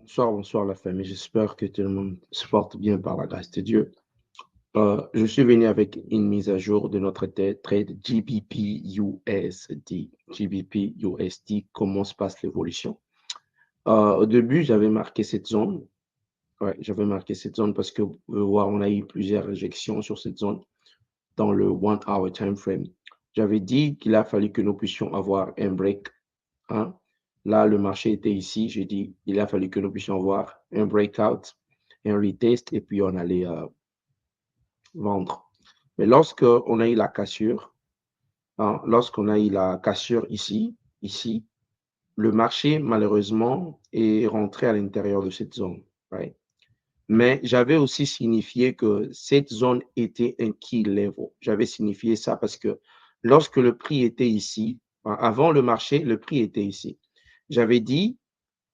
Bonsoir, bonsoir la famille. J'espère que tout le monde se porte bien par la grâce de Dieu. Je suis venu avec une mise à jour de notre trade GBP USD. GBP USD, comment se passe l'évolution? Au début, j'avais marqué cette zone. Ouais, j'avais marqué cette zone parce que vous pouvez voir, on a eu plusieurs réjections sur cette zone dans le 1 hour time frame. J'avais dit qu'il a fallu que nous puissions avoir un break, hein. Là, le marché était ici. J'ai dit, il a fallu que nous puissions avoir un breakout, un retest, et puis on allait vendre. Mais lorsque on a eu la cassure, hein, lorsqu'on a eu la cassure ici, le marché, malheureusement, est rentré à l'intérieur de cette zone. Right? Mais j'avais aussi signifié que cette zone était un key level. J'avais signifié ça parce que lorsque le prix était ici, avant le marché, le prix était ici. J'avais dit,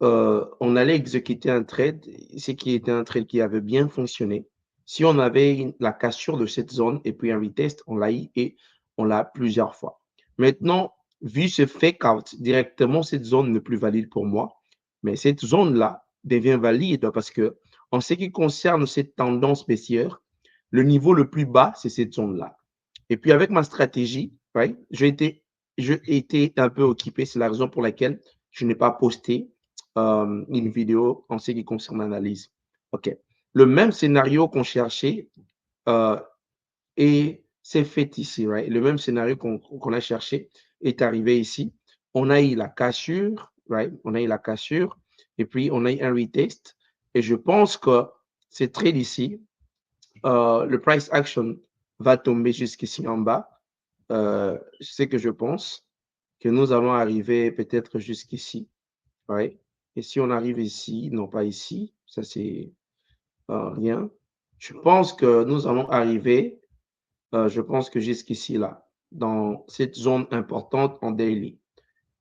on allait exécuter un trade, ce qui était un trade qui avait bien fonctionné. Si on avait la cassure de cette zone et puis un retest, on l'a eu et on l'a plusieurs fois. Maintenant, vu ce fake out, directement, cette zone n'est plus valide pour moi. Mais cette zone-là devient valide parce que, en ce qui concerne cette tendance baissière, le niveau le plus bas, c'est cette zone-là. Et puis, avec ma stratégie, right, j'ai été un peu occupé. C'est la raison pour laquelle je n'ai pas posté une vidéo en ce qui concerne l'analyse. OK. Le même scénario qu'on cherchait euh, et c'est fait ici, right? Le même scénario qu'on a cherché est arrivé ici. On a eu la cassure, right? On a eu la cassure et puis on a eu un retest. Et je pense que c'est trade ici, le price action va tomber jusqu'ici en bas. C'est que je pense que nous allons arriver peut-être jusqu'ici. Ouais. Et si on arrive ici, non pas ici, ça c'est rien. Je pense que nous allons arriver, je pense que jusqu'ici là, dans cette zone importante en daily.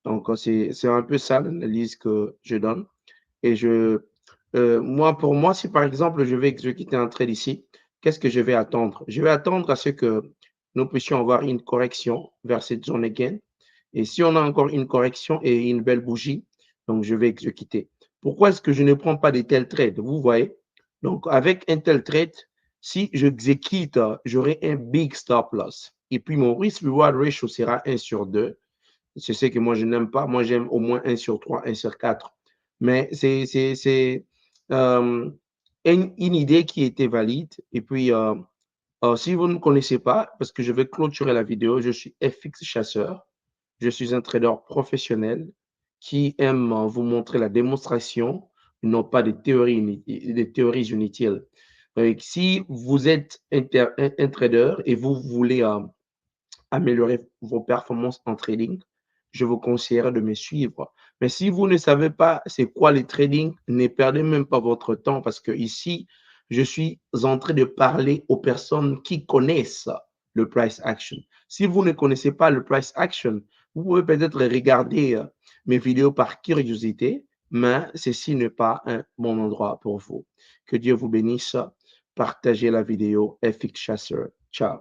Donc c'est un peu ça l'analyse que je donne. Et moi, pour moi, si par exemple je vais exécuter un trade ici, qu'est-ce que je vais attendre? Je vais attendre à ce que nous puissions avoir une correction vers cette zone again. Et si on a encore une correction et une belle bougie, donc je vais exécuter. Pourquoi est-ce que je ne prends pas de tels trades? Vous voyez? Donc, avec un tel trade, si j'exécute, j'aurai un big stop loss. Et puis, mon risk-reward ratio sera 1 sur 2. C'est ce que moi, je n'aime pas. Moi, j'aime au moins 1 sur 3, 1 sur 4. Mais c'est une idée qui était valide. Et puis, si vous ne connaissez pas, parce que je vais clôturer la vidéo, je suis FX Chasseur. Je suis un trader professionnel qui aime vous montrer la démonstration, non pas des théories inutiles. Si vous êtes un trader et vous voulez améliorer vos performances en trading, je vous conseillerais de me suivre. Mais si vous ne savez pas c'est quoi le trading, ne perdez même pas votre temps parce que ici, je suis en train de parler aux personnes qui connaissent le price action. Si vous ne connaissez pas le price action, vous pouvez peut-être regarder mes vidéos par curiosité, mais ceci n'est pas un bon endroit pour vous. Que Dieu vous bénisse. Partagez la vidéo FX Chasseur. Ciao.